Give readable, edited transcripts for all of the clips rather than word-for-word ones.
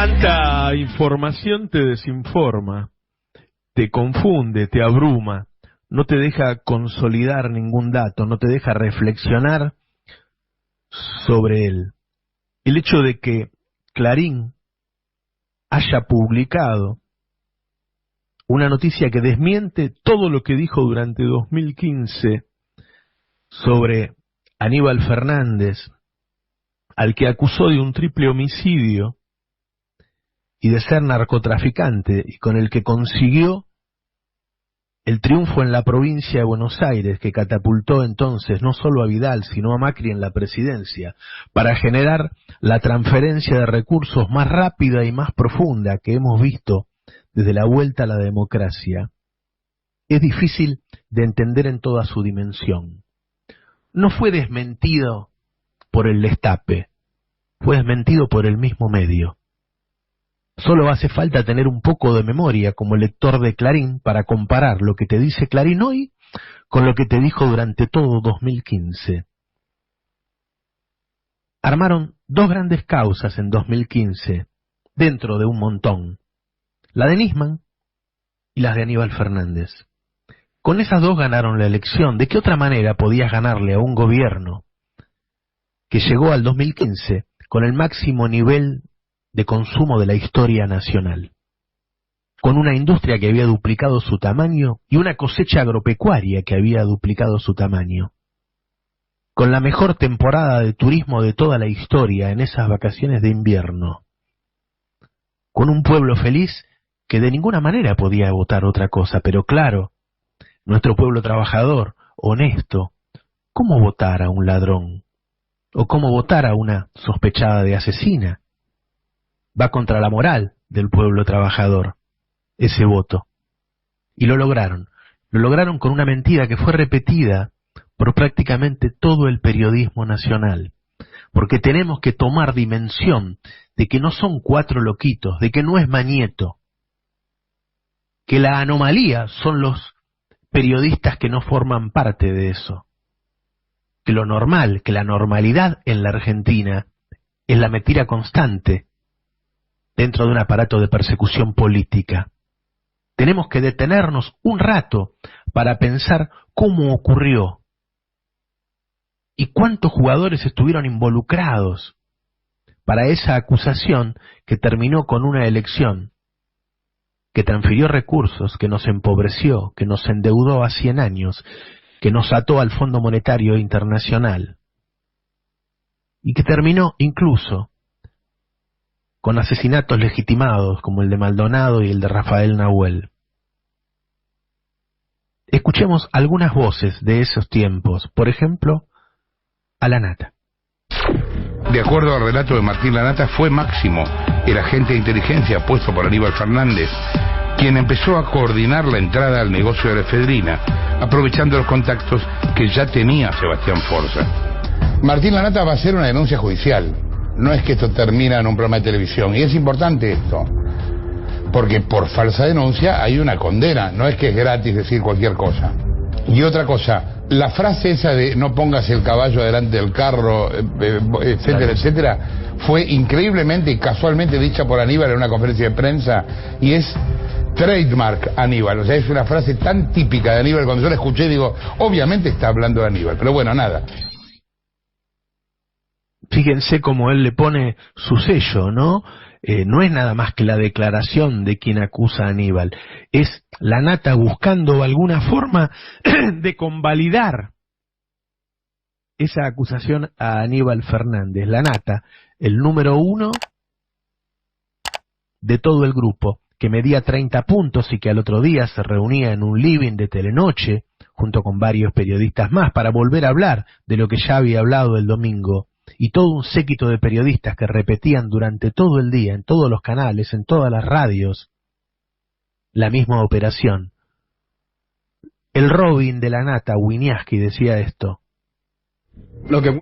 Tanta información te desinforma, te confunde, te abruma, no te deja consolidar ningún dato, no te deja reflexionar sobre él. El hecho de que Clarín haya publicado una noticia que desmiente todo lo que dijo durante 2015 sobre Aníbal Fernández, al que acusó de un triple homicidio y de ser narcotraficante, y con el que consiguió el triunfo en la provincia de Buenos Aires, que catapultó entonces no solo a Vidal, sino a Macri en la presidencia, para generar la transferencia de recursos más rápida y más profunda que hemos visto desde la vuelta a la democracia, es difícil de entender en toda su dimensión. No fue desmentido por el destape, fue desmentido por el mismo medio. Solo hace falta tener un poco de memoria como lector de Clarín para comparar lo que te dice Clarín hoy con lo que te dijo durante todo 2015. Armaron dos grandes causas en 2015, dentro de un montón, la de Nisman y las de Aníbal Fernández. Con esas dos ganaron la elección. ¿De qué otra manera podías ganarle a un gobierno que llegó al 2015 con el máximo nivel de consumo de la historia nacional, con una industria que había duplicado su tamaño y una cosecha agropecuaria que había duplicado su tamaño, con la mejor temporada de turismo de toda la historia en esas vacaciones de invierno, con un pueblo feliz que de ninguna manera podía votar otra cosa? Pero claro, nuestro pueblo trabajador, honesto, ¿cómo votar a un ladrón? ¿O cómo votar a una sospechada de asesina? Va contra la moral del pueblo trabajador, ese voto. Y lo lograron con una mentira que fue repetida por prácticamente todo el periodismo nacional, porque tenemos que tomar dimensión de que no son cuatro loquitos, de que no es Mañeto, que la anomalía son los periodistas que no forman parte de eso, que lo normal, que la normalidad en la Argentina es la mentira constante dentro de un aparato de persecución política. Tenemos que detenernos un rato para pensar cómo ocurrió y cuántos jugadores estuvieron involucrados para esa acusación que terminó con una elección que transfirió recursos, que nos empobreció, que nos endeudó a 100 años, que nos ató al Fondo Monetario Internacional y que terminó incluso con asesinatos legitimados como el de Maldonado y el de Rafael Nahuel. Escuchemos algunas voces de esos tiempos, por ejemplo, a Lanata. De acuerdo al relato de Martín Lanata, fue Máximo, el agente de inteligencia puesto por Aníbal Fernández, quien empezó a coordinar la entrada al negocio de la efedrina, aprovechando los contactos que ya tenía Sebastián Forza. Martín Lanata va a hacer una denuncia judicial. No es que esto termina en un programa de televisión. Y es importante esto, porque por falsa denuncia hay una condena. No es que es gratis decir cualquier cosa. Y otra cosa, la frase esa de no pongas el caballo delante del carro, etcétera, etcétera, fue increíblemente y casualmente dicha por Aníbal en una conferencia de prensa, y es trademark Aníbal. O sea, es una frase tan típica de Aníbal. Cuando yo la escuché digo, obviamente está hablando de Aníbal. Pero bueno, nada. Fíjense cómo él le pone su sello, ¿no? No es nada más que la declaración de quien acusa a Aníbal. Es Lanata buscando alguna forma de convalidar esa acusación a Aníbal Fernández. Lanata, el número 1 de todo el grupo, que medía 30 puntos y que al otro día se reunía en un living de Telenoche, junto con varios periodistas más, para volver a hablar de lo que ya había hablado el domingo. Y todo un séquito de periodistas que repetían durante todo el día, en todos los canales, en todas las radios, la misma operación. El Robin de Lanata, Winiarski, decía esto. Lo que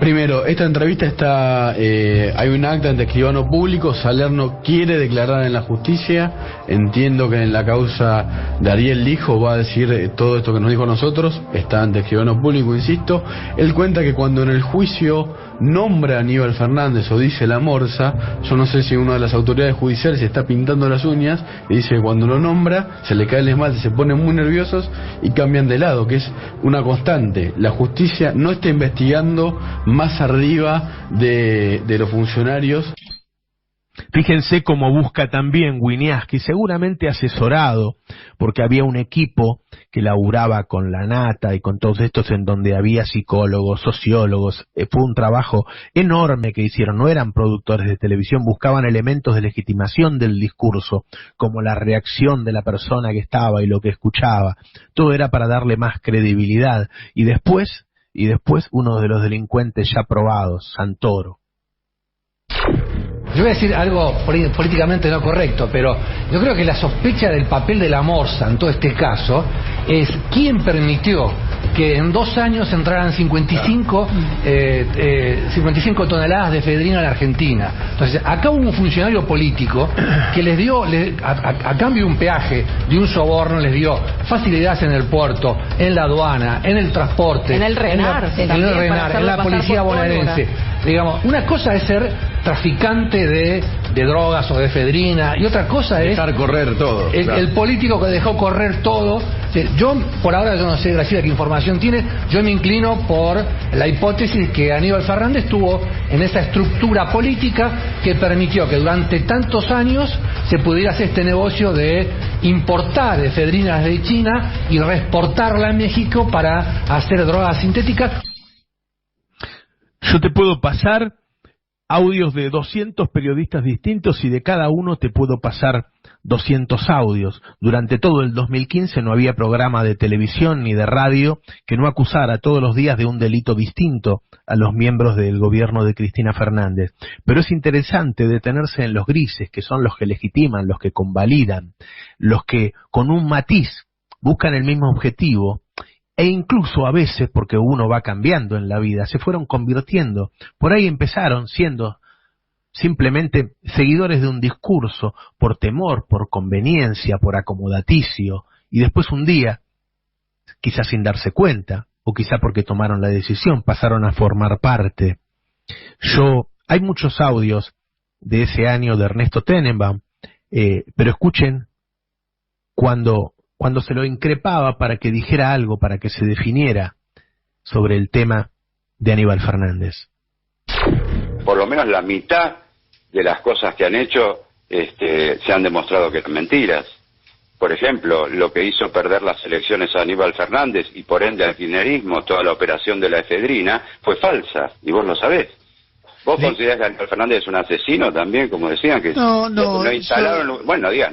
primero, esta entrevista está, hay un acta ante escribano público. Salerno quiere declarar en la justicia. Entiendo que en la causa de Ariel Lijo va a decir todo esto que nos dijo a nosotros. Está ante escribano público, insisto. Él cuenta que cuando en el juicio nombra a Aníbal Fernández o dice la morsa, yo no sé si una de las autoridades judiciales se está pintando las uñas y dice que cuando lo nombra se le cae el esmalte, se ponen muy nerviosos y cambian de lado, que es una constante. La justicia no está investigando más arriba de los funcionarios. Fíjense cómo busca también Wieniawski, seguramente asesorado, porque había un equipo que laburaba con la Nata y con todos estos, en donde había psicólogos, sociólogos. Fue un trabajo enorme que hicieron, no eran productores de televisión, buscaban elementos de legitimación del discurso, como la reacción de la persona que estaba y lo que escuchaba. Todo era para darle más credibilidad. Y después uno de los delincuentes ya probados, Santoro. Yo voy a decir algo políticamente no correcto, pero yo creo que la sospecha del papel de la morsa en todo este caso es quién permitió que en 2 años entraran 55 toneladas de efedrina a la Argentina. Entonces, acá hubo un funcionario político que les dio, a cambio de un peaje, de un soborno, les dio facilidades en el puerto, en la aduana, en el transporte, en el RENAR, en la policía bonaerense. Digamos, una cosa es ser traficante de drogas o de efedrina, y otra cosa es dejar correr todo. El político que dejó correr todo. Yo, por ahora, yo no sé, Graciela, qué información tiene, yo me inclino por la hipótesis que Aníbal Fernández tuvo en esa estructura política que permitió que durante tantos años se pudiera hacer este negocio de importar efedrinas de China y reexportarla a México para hacer drogas sintéticas. Yo te puedo pasar audios de 200 periodistas distintos y de cada uno te puedo pasar 200 audios. Durante todo el 2015 no había programa de televisión ni de radio que no acusara todos los días de un delito distinto a los miembros del gobierno de Cristina Fernández. Pero es interesante detenerse en los grises, que son los que legitiman, los que convalidan, los que con un matiz buscan el mismo objetivo. E incluso a veces, porque uno va cambiando en la vida, se fueron convirtiendo. Por ahí empezaron siendo simplemente seguidores de un discurso, por temor, por conveniencia, por acomodaticio, y después un día, quizás sin darse cuenta, o quizá porque tomaron la decisión, pasaron a formar parte. Hay muchos audios de ese año de Ernesto Tenenbaum, pero escuchen cuando se lo increpaba para que dijera algo, para que se definiera sobre el tema de Aníbal Fernández. Por lo menos la mitad de las cosas que han hecho se han demostrado que eran mentiras. Por ejemplo, lo que hizo perder las elecciones a Aníbal Fernández y por ende al kirchnerismo, toda la operación de la efedrina, fue falsa, y vos lo sabés. ¿Vos considerás que Aníbal Fernández es un asesino también, como decían? Que no, lo instalaron, bueno, digas,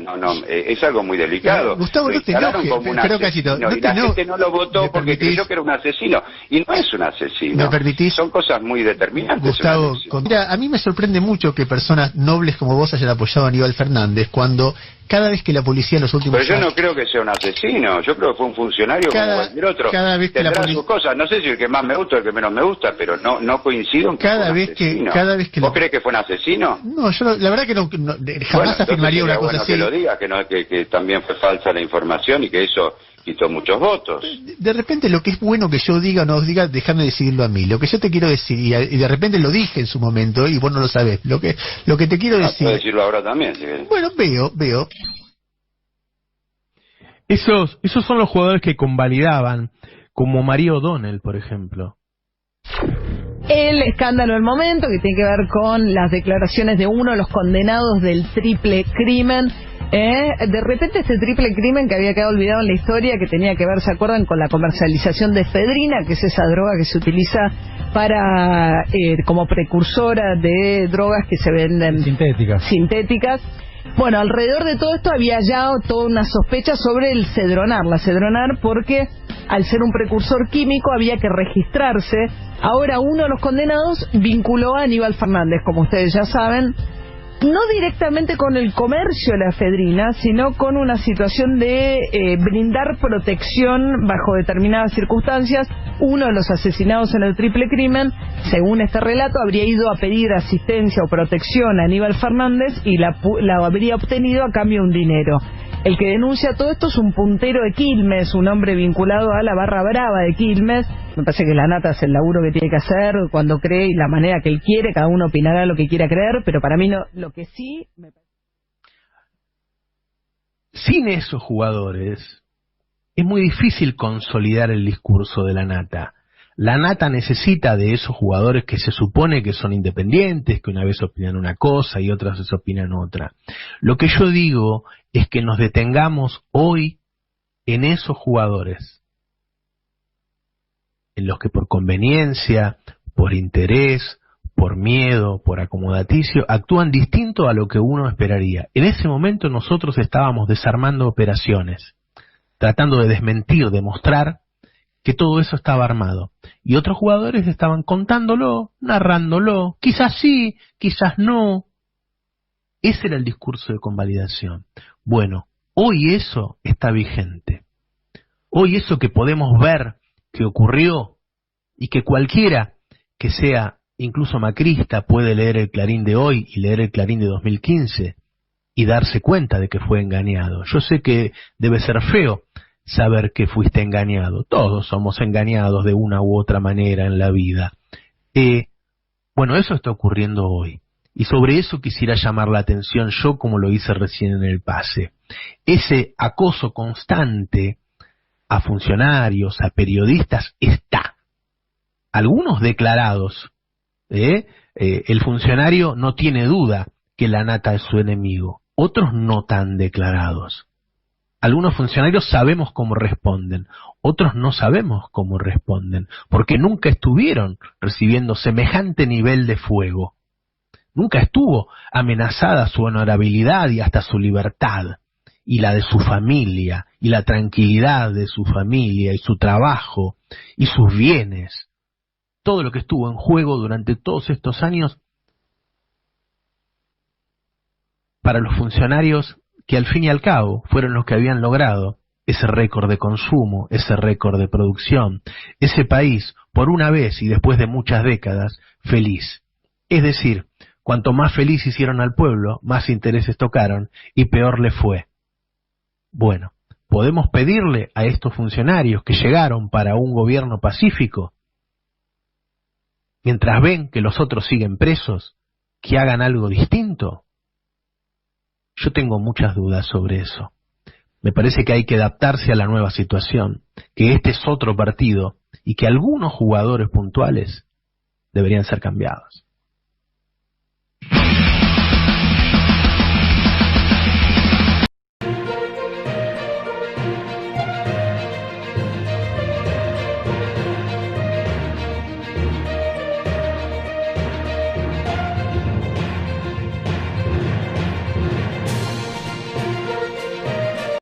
es algo muy delicado. Gustavo, lo instalaron como un asesino, y la gente no lo votó porque creyó que era un asesino, y no es un asesino. ¿Me permitís? Son cosas muy determinantes. Gustavo, mira, a mí me sorprende mucho que personas nobles como vos hayan apoyado a Aníbal Fernández cuando cada vez que la policía en los últimos años... Pero yo no creo que sea un asesino, yo creo que fue un funcionario como cualquier otro. Cada vez que tendrá sus cosas, no sé si el que más me gusta o el que menos me gusta, pero no coincido en que cada vez que ¿Vos crees que fue un asesino? No, yo la verdad que no jamás afirmaría una cosa así. Que lo diga, que también fue falsa la información y que eso quitó muchos votos. De repente lo que es bueno que yo diga o no diga, déjame decirlo a mí. Lo que yo te quiero decir, y de repente lo dije en su momento y vos no lo sabés, lo que te quiero decir... Puedo decirlo ahora también, si querés. Bueno, veo. Esos son los jugadores que convalidaban, como María O'Donnell, por ejemplo. El escándalo del momento, que tiene que ver con las declaraciones de uno de los condenados del triple crimen. De repente este triple crimen que había quedado olvidado en la historia, que tenía que ver, ¿se acuerdan?, con la comercialización de efedrina, que es esa droga que se utiliza para como precursora de drogas que se venden sintéticas. Bueno, alrededor de todo esto había ya toda una sospecha sobre el Cedronar, la Cedronar, porque al ser un precursor químico había que registrarse. Ahora uno de los condenados vinculó a Aníbal Fernández, como ustedes ya saben, no directamente con el comercio de la efedrina, sino con una situación de brindar protección bajo determinadas circunstancias. Uno de los asesinados en el triple crimen, según este relato, habría ido a pedir asistencia o protección a Aníbal Fernández y la habría obtenido a cambio de un dinero. El que denuncia todo esto es un puntero de Quilmes, un hombre vinculado a la barra brava de Quilmes. Me parece que la nata hace el laburo que tiene que hacer cuando cree y la manera que él quiere, cada uno opinará lo que quiera creer, pero para mí no, lo que sí... Sin esos jugadores es muy difícil consolidar el discurso de la nata. La nata necesita de esos jugadores que se supone que son independientes, que una vez opinan una cosa y otras veces opinan otra. Lo que yo digo es que nos detengamos hoy en esos jugadores, en los que por conveniencia, por interés, por miedo, por acomodaticio, actúan distinto a lo que uno esperaría. En ese momento nosotros estábamos desarmando operaciones, tratando de desmentir, demostrar que todo eso estaba armado. Y otros jugadores estaban contándolo, narrándolo, quizás sí, quizás no. Ese era el discurso de convalidación. Bueno, hoy eso está vigente. Hoy eso que podemos ver que ocurrió y que cualquiera que sea incluso macrista puede leer el Clarín de hoy y leer el Clarín de 2015 y darse cuenta de que fue engañado. Yo sé que debe ser feo saber que fuiste engañado. Todos somos engañados de una u otra manera en la vida. Bueno, eso está ocurriendo hoy. Y sobre eso quisiera llamar la atención yo, como lo hice recién en el pase. Ese acoso constante a funcionarios, a periodistas, está. Algunos declarados. El funcionario no tiene duda que la nata es su enemigo. Otros no tan declarados. Algunos funcionarios sabemos cómo responden, otros no sabemos cómo responden, porque nunca estuvieron recibiendo semejante nivel de fuego. Nunca estuvo amenazada su honorabilidad y hasta su libertad, y la de su familia, y la tranquilidad de su familia, y su trabajo, y sus bienes. Todo lo que estuvo en juego durante todos estos años para los funcionarios que al fin y al cabo fueron los que habían logrado ese récord de consumo, ese récord de producción, ese país, por una vez y después de muchas décadas, feliz. Es decir, cuanto más feliz hicieron al pueblo, más intereses tocaron y peor le fue. Bueno, ¿podemos pedirle a estos funcionarios que llegaron para un gobierno pacífico, mientras ven que los otros siguen presos, que hagan algo distinto? Yo tengo muchas dudas sobre eso. Me parece que hay que adaptarse a la nueva situación, que este es otro partido y que algunos jugadores puntuales deberían ser cambiados.